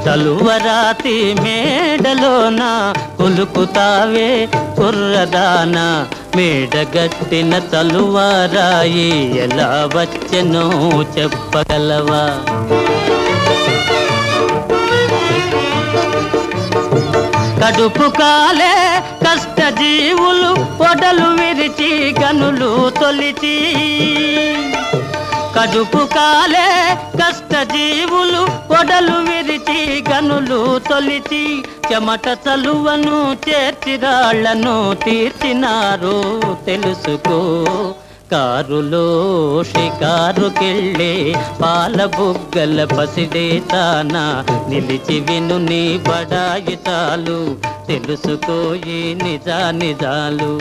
చలువరాతి మేడలోన కొలుకుతావే కుర్రదాన మేడగట్టిన చలువరాయి ఎలా వచ్చెనో చెప్పగలవా కడుపు కాలే కష్టజీవులు పొడలు విరిచి కనులు తొలిచి కడుపు కాలే కష్టజీవులు పొడలు విరిచి కనులు తొలిచి చెమట చలువను చేర్చిరాళ్లను తీర్చినారు తెలుసుకో కారులో షికారుకెళ్ళే పాల బుగ్గల పసిడే తానా నిలిచి విను నీ బడాయి చాలు తెలుసుకోయి నిజాలు